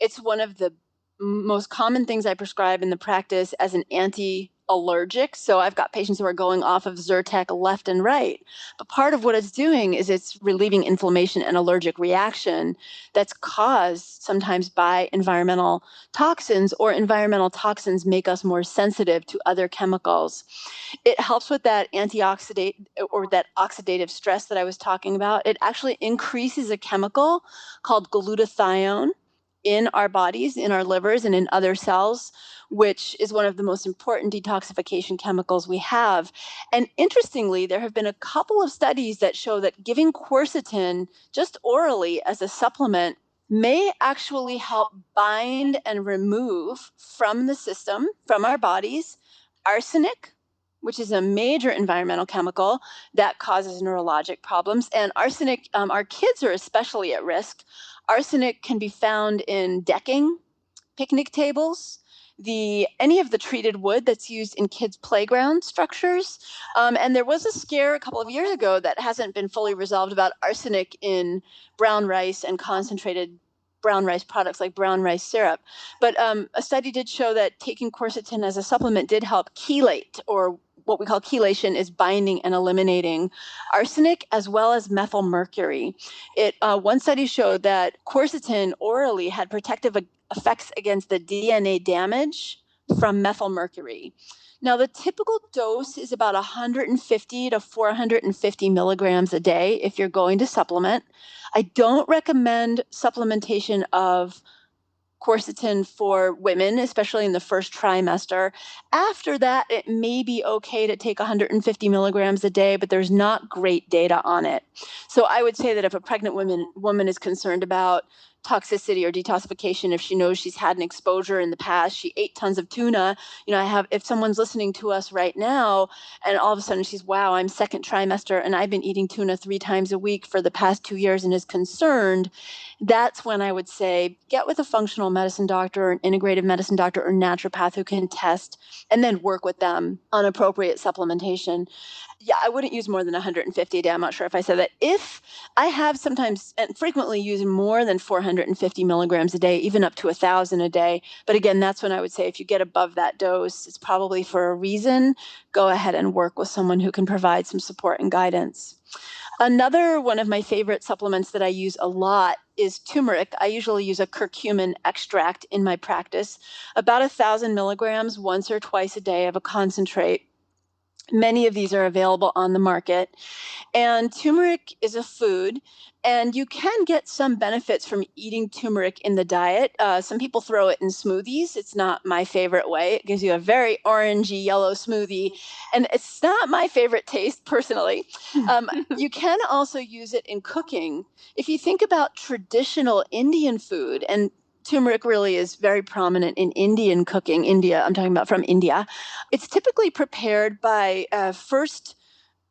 It's one of the most common things I prescribe in the practice as an anti-allergic. So I've got patients who are going off of Zyrtec left and right. But part of what it's doing is it's relieving inflammation and allergic reaction that's caused sometimes by environmental toxins, or environmental toxins make us more sensitive to other chemicals. It helps with that antioxidant or that oxidative stress that I was talking about. It actually increases a chemical called glutathione in our bodies, in our livers, and in other cells, which is one of the most important detoxification chemicals we have. And interestingly, there have been a couple of studies that show that giving quercetin just orally as a supplement may actually help bind and remove from the system, from our bodies, arsenic, which is a major environmental chemical that causes neurologic problems. And arsenic, our kids are especially at risk. Arsenic can be found in decking, picnic tables, any of the treated wood that's used in kids' playground structures. And there was a scare a couple of years ago that hasn't been fully resolved about arsenic in brown rice and concentrated brown rice products like brown rice syrup. But a study did show that taking quercetin as a supplement did help chelate, or what we call chelation is binding and eliminating arsenic as well as methyl mercury. One study showed that quercetin orally had protective effects against the DNA damage from methyl mercury. Now, the typical dose is about 150 to 450 milligrams a day if you're going to supplement. I don't recommend supplementation of quercetin for women, especially in the first trimester. After that, it may be okay to take 150 milligrams a day, but there's not great data on it. So I would say that if a pregnant woman is concerned about toxicity or detoxification, if she knows she's had an exposure in the past, she ate tons of tuna, if someone's listening to us right now and all of a sudden she's, wow, I'm second trimester and I've been eating tuna 3 times a week for the past 2 years and is concerned, that's when I would say get with a functional medicine doctor or an integrative medicine doctor or naturopath who can test and then work with them on appropriate supplementation. Yeah, I wouldn't use more than 150 a day. I'm not sure if I said that. If I have sometimes and frequently use more than 450 milligrams a day, even up to 1,000 a day. But again, that's when I would say if you get above that dose, it's probably for a reason. Go ahead and work with someone who can provide some support and guidance. Another one of my favorite supplements that I use a lot is turmeric. I usually use a curcumin extract in my practice, about 1,000 milligrams once or twice a day of a concentrate. Many of these are available on the market. And turmeric is a food, and you can get some benefits from eating turmeric in the diet. Some people throw it in smoothies. It's not my favorite way. It gives you a very orangey yellow smoothie, and it's not my favorite taste personally. You can also use it in cooking. If you think about traditional Indian food, and turmeric really is very prominent in Indian cooking. I'm talking about from India. It's typically prepared by first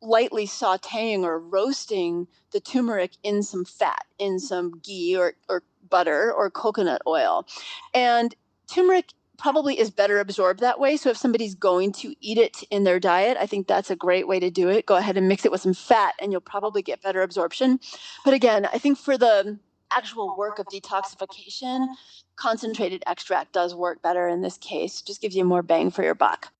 lightly sauteing or roasting the turmeric in some fat, in some ghee or butter or coconut oil. And turmeric probably is better absorbed that way. So if somebody's going to eat it in their diet, I think that's a great way to do it. Go ahead and mix it with some fat and you'll probably get better absorption. But again, I think for the actual work of detoxification, concentrated extract does work better in this case, just gives you more bang for your buck.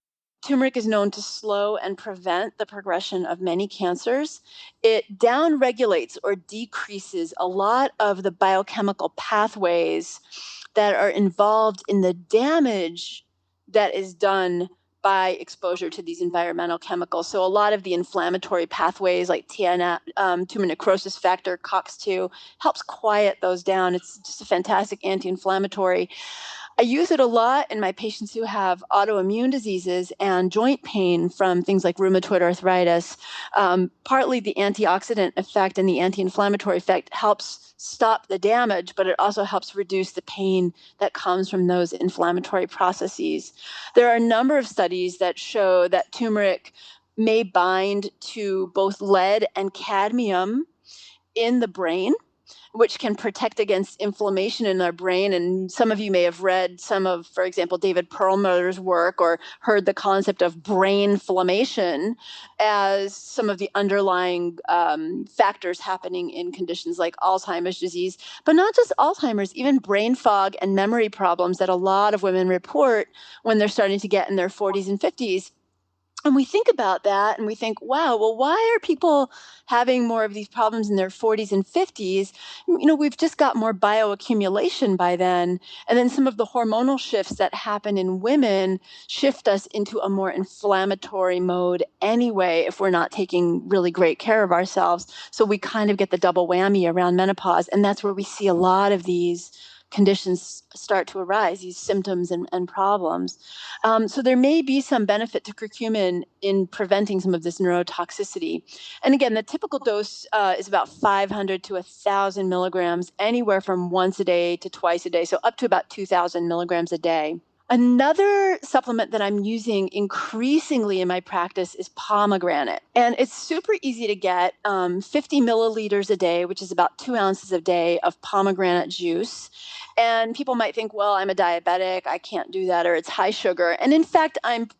Turmeric is known to slow and prevent the progression of many cancers. It downregulates or decreases a lot of the biochemical pathways that are involved in the damage that is done by exposure to these environmental chemicals. So a lot of the inflammatory pathways like tumor necrosis factor, COX-2, helps quiet those down. It's just a fantastic anti-inflammatory. I use it a lot in my patients who have autoimmune diseases and joint pain from things like rheumatoid arthritis. Partly the antioxidant effect and the anti-inflammatory effect helps stop the damage, but it also helps reduce the pain that comes from those inflammatory processes. There are a number of studies that show that turmeric may bind to both lead and cadmium in the brain, which can protect against inflammation in our brain. And some of you may have read some of, for example, David Perlmutter's work or heard the concept of brain inflammation as some of the underlying factors happening in conditions like Alzheimer's disease. But not just Alzheimer's, even brain fog and memory problems that a lot of women report when they're starting to get in their 40s and 50s. And we think about that and we think, wow, well, why are people having more of these problems in their 40s and 50s? We've just got more bioaccumulation by then. And then some of the hormonal shifts that happen in women shift us into a more inflammatory mode anyway, if we're not taking really great care of ourselves. So we kind of get the double whammy around menopause. And that's where we see a lot of these conditions start to arise, these symptoms and problems. So there may be some benefit to curcumin in preventing some of this neurotoxicity. And again, the typical dose is about 500 to 1,000 milligrams, anywhere from once a day to twice a day, so up to about 2,000 milligrams a day. Another supplement that I'm using increasingly in my practice is pomegranate. And it's super easy to get 50 milliliters a day, which is about 2 ounces a day of pomegranate juice. And people might think, well, I'm a diabetic, I can't do that, or it's high sugar. And in fact, I'm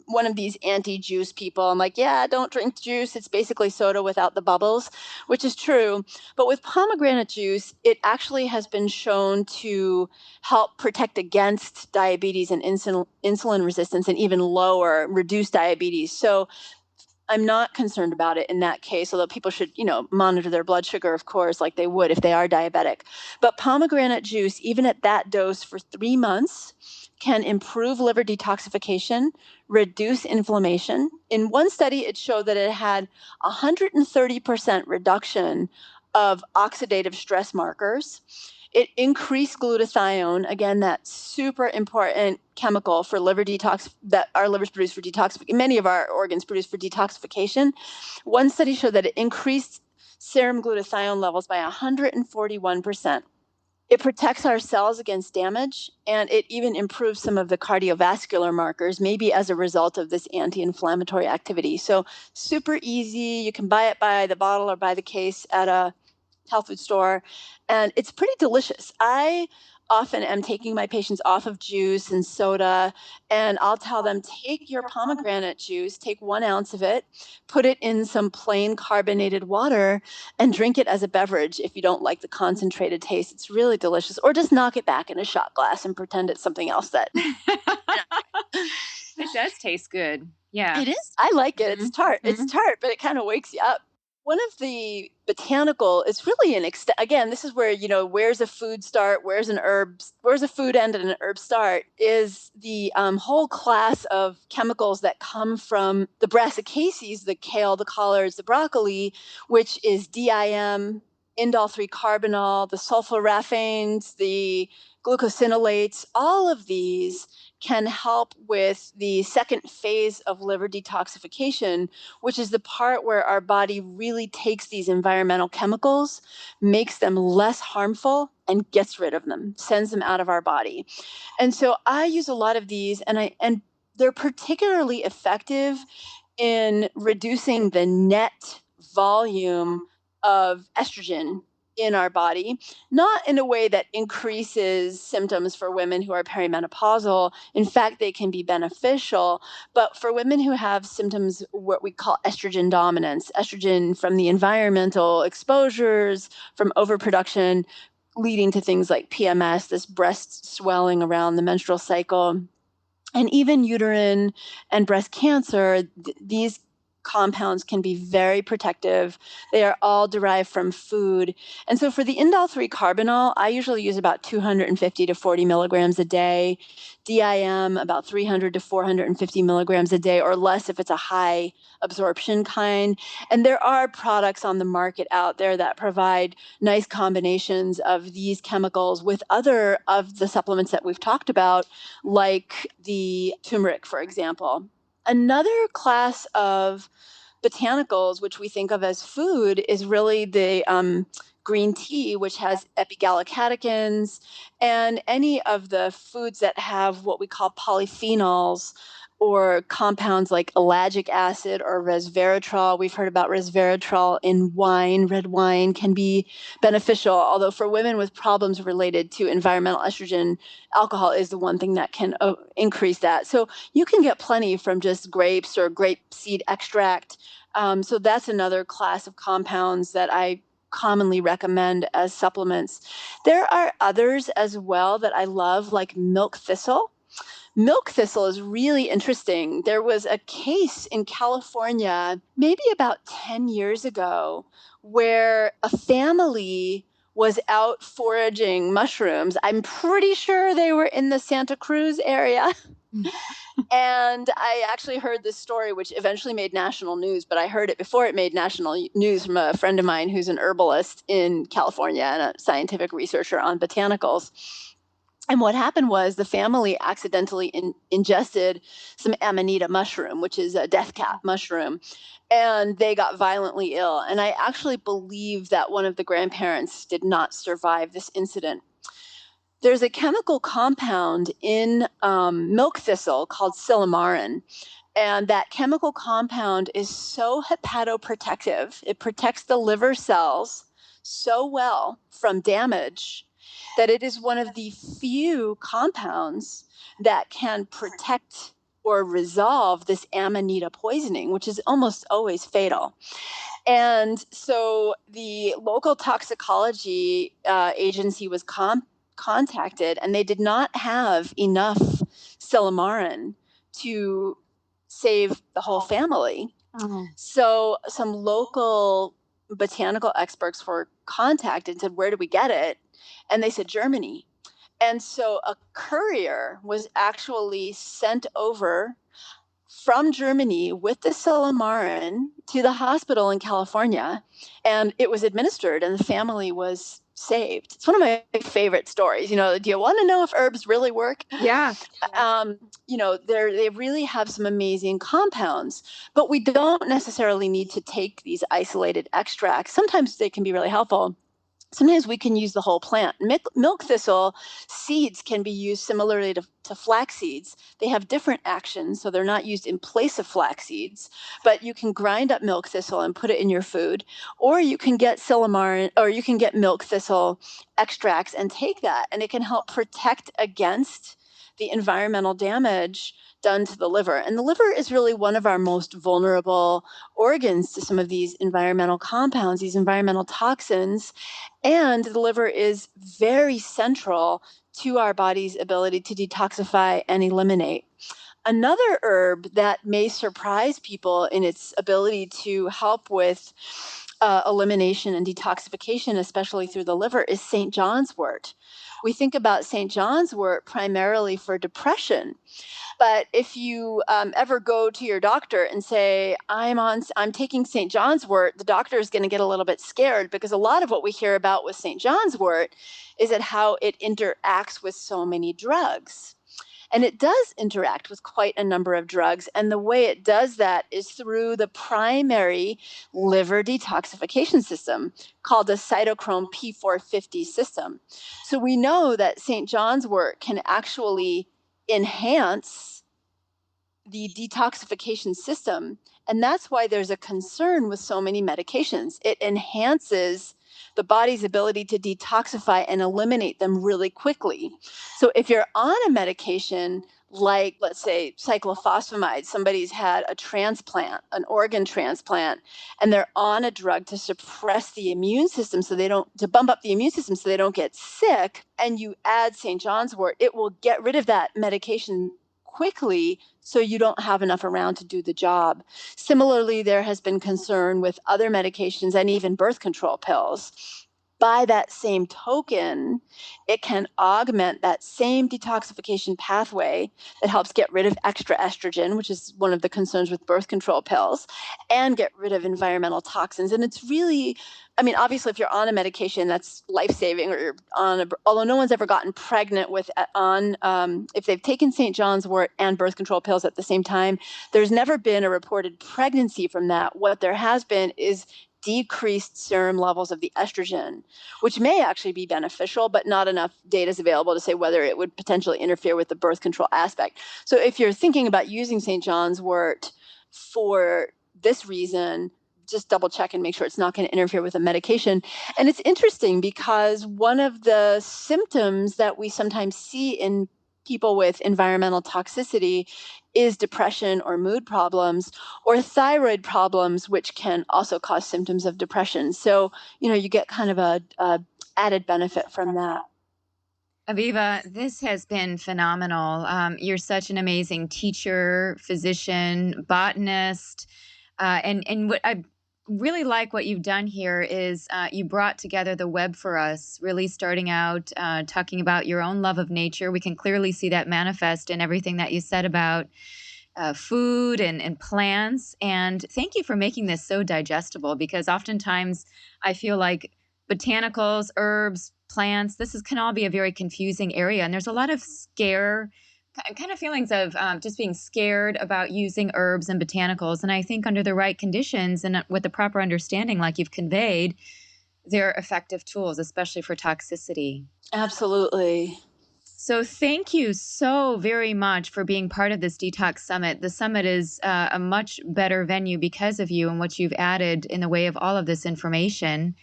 one of these anti-juice people. I'm like, yeah, don't drink juice. It's basically soda without the bubbles, which is true. But with pomegranate juice, it actually has been shown to help protect against diabetes and insulin resistance and even reduce diabetes. So I'm not concerned about it in that case, although people should, monitor their blood sugar, of course, like they would if they are diabetic. But pomegranate juice, even at that dose for 3 months, can improve liver detoxification, reduce inflammation. In one study, it showed that it had 130% reduction of oxidative stress markers. It increased glutathione, again, that super important chemical for liver detox that our livers produce for detoxification, many of our organs produce for detoxification. One study showed that it increased serum glutathione levels by 141%. It protects our cells against damage, and it even improves some of the cardiovascular markers, maybe as a result of this anti-inflammatory activity. So super easy. You can buy it by the bottle or by the case at a health food store, and it's pretty delicious. I often am taking my patients off of juice and soda, and I'll tell them, take your pomegranate juice, take 1 ounce of it, put it in some plain carbonated water, and drink it as a beverage if you don't like the concentrated taste. It's really delicious. Or just knock it back in a shot glass and pretend it's something else that. It does taste good. Yeah. It is. I like it. It's tart. Mhm. It's tart, but it kind of wakes you up. One of the botanical, it's really again, this is where, where's a food start, where's a food end and an herb start, is the whole class of chemicals that come from the brassicaceae, the kale, the collards, the broccoli, which is DIM, indole-3-carbinol, the sulforaphanes, the glucosinolates. All of these can help with the second phase of liver detoxification, which is the part where our body really takes these environmental chemicals, makes them less harmful, and gets rid of them, sends them out of our body. And so I use a lot of these, and they're particularly effective in reducing the net volume of estrogen in our body, not in a way that increases symptoms for women who are perimenopausal. In fact, they can be beneficial, but for women who have symptoms, what we call estrogen dominance, estrogen from the environmental exposures, from overproduction, leading to things like PMS, this breast swelling around the menstrual cycle, and even uterine and breast cancer, these compounds can be very protective. They are all derived from food. And so for the indole 3 carbinol, I usually use about 250 to 40 milligrams a day. DIM, about 300 to 450 milligrams a day, or less if it's a high absorption kind. And there are products on the market out there that provide nice combinations of these chemicals with other of the supplements that we've talked about, like the turmeric, for example. Another class of botanicals, which we think of as food, is really the green tea, which has epigallocatechins, and any of the foods that have what we call polyphenols or compounds like ellagic acid or resveratrol. We've heard about resveratrol in wine. Red wine can be beneficial, although for women with problems related to environmental estrogen, alcohol is the one thing that can increase that. So you can get plenty from just grapes or grape seed extract. So that's another class of compounds that I commonly recommend as supplements. There are others as well that I love, like milk thistle. Milk thistle is really interesting. There was a case in California, maybe about 10 years ago, where a family was out foraging mushrooms. I'm pretty sure they were in the Santa Cruz area. And I actually heard this story, which eventually made national news, but I heard it before it made national news from a friend of mine who's an herbalist in California and a scientific researcher on botanicals. And what happened was the family accidentally ingested some amanita mushroom, which is a death cap mushroom, and they got violently ill. And I actually believe that one of the grandparents did not survive this incident. There's a chemical compound in milk thistle called silymarin. And that chemical compound is so hepatoprotective. It protects the liver cells so well from damage that it is one of the few compounds that can protect or resolve this amanita poisoning, which is almost always fatal. And so the local toxicology agency was contacted, and they did not have enough silymarin to save the whole family. Oh. So some local botanical experts were contacted and said, where do we get it? And they said, Germany. And so a courier was actually sent over from Germany with the silymarin to the hospital in California, and it was administered, and the family was saved. It's one of my favorite stories. You know, do you want to know if herbs really work? Yeah. You know, they really have some amazing compounds, but we don't necessarily need to take these isolated extracts. Sometimes they can be really helpful. Sometimes we can use the whole plant. Milk thistle seeds can be used similarly to flax seeds. They have different actions, so they're not used in place of flax seeds, but you can grind up milk thistle and put it in your food, or you can get silymarin, or you can get milk thistle extracts and take that, and it can help protect against the environmental damage done to the liver. And the liver is really one of our most vulnerable organs to some of these environmental compounds, these environmental toxins. And the liver is very central to our body's ability to detoxify and eliminate. Another herb that may surprise people in its ability to help with elimination and detoxification, especially through the liver, is St. John's wort. We think about St. John's wort primarily for depression. But if you ever go to your doctor and say, I'm taking St. John's wort, the doctor is going to get a little bit scared, because a lot of what we hear about with St. John's wort is that how it interacts with so many drugs. And it does interact with quite a number of drugs. And the way it does that is through the primary liver detoxification system called the cytochrome P450 system. So we know that St. John's wort can actually enhance the detoxification system. And that's why there's a concern with so many medications. It enhances the body's ability to detoxify and eliminate them really quickly. So if you're on a medication like, let's say, cyclophosphamide, somebody's had a transplant, an organ transplant, and they're on a drug to suppress the immune system so they don't, to bump up the immune system so they don't get sick, and you add St. John's wort, it will get rid of that medication quickly so you don't have enough around to do the job. Similarly, there has been concern with other medications and even birth control pills. By that same token, it can augment that same detoxification pathway that helps get rid of extra estrogen, which is one of the concerns with birth control pills, and get rid of environmental toxins. And it's really, I mean, obviously, if you're on a medication that's life-saving, or you're on a, although no one's ever gotten pregnant with if they've taken St. John's wort and birth control pills at the same time, there's never been a reported pregnancy from that. What there has been is decreased serum levels of the estrogen, which may actually be beneficial, but not enough data is available to say whether it would potentially interfere with the birth control aspect. So if you're thinking about using St. John's wort for this reason, just double check and make sure it's not going to interfere with a medication. And it's interesting because one of the symptoms that we sometimes see in people with environmental toxicity is depression or mood problems or thyroid problems, which can also cause symptoms of depression. So, you get kind of a added benefit from that. Aviva, this has been phenomenal. You're such an amazing teacher, physician, botanist, and what I really like what you've done here is you brought together the web for us. Really starting out talking about your own love of nature. We can clearly see that manifest in everything that you said about food and plants. And thank you for making this so digestible, because oftentimes I feel like botanicals, herbs, plants, can all be a very confusing area. And there's a lot of kind of feelings of just being scared about using herbs and botanicals. And I think under the right conditions and with the proper understanding, like you've conveyed, they're effective tools, especially for toxicity. Absolutely. So thank you so very much for being part of this Detox Summit. The summit is a much better venue because of you and what you've added in the way of all of this information.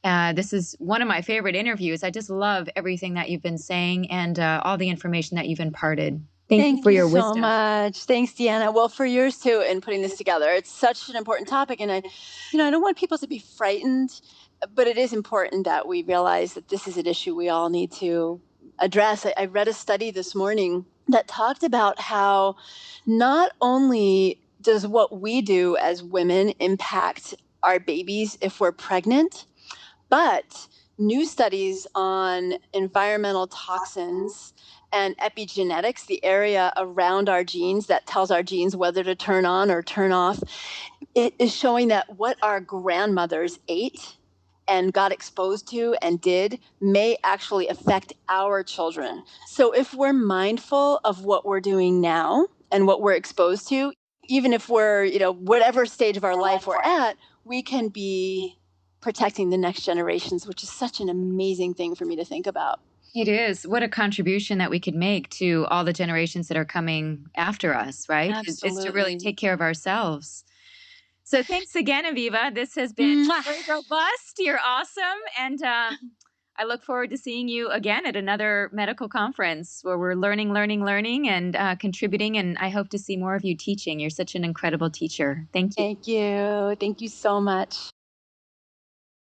This is one of my favorite interviews. I just love everything that you've been saying and all the information that you've imparted. Thank you Thank for you your so wisdom. much. Thanks, Deanna. Well, for yours too, in putting this together. It's such an important topic. And I don't want people to be frightened, but it is important that we realize that this is an issue we all need to address. I read a study this morning that talked about how not only does what we do as women impact our babies if we're pregnant, but new studies on environmental toxins and epigenetics, the area around our genes that tells our genes whether to turn on or turn off, it is showing that what our grandmothers ate and got exposed to and did may actually affect our children. So if we're mindful of what we're doing now and what we're exposed to, even if we're, whatever stage of our life we're at, we can be protecting the next generations, which is such an amazing thing for me to think about. It is. What a contribution that we could make to all the generations that are coming after us, right? Is to really Absolutely. take care of ourselves. So thanks again, Aviva. This has been Mwah. very robust. You're awesome. And I look forward to seeing you again at another medical conference where we're learning, and contributing. And I hope to see more of you teaching. You're such an incredible teacher. Thank you. Thank you. Thank you so much.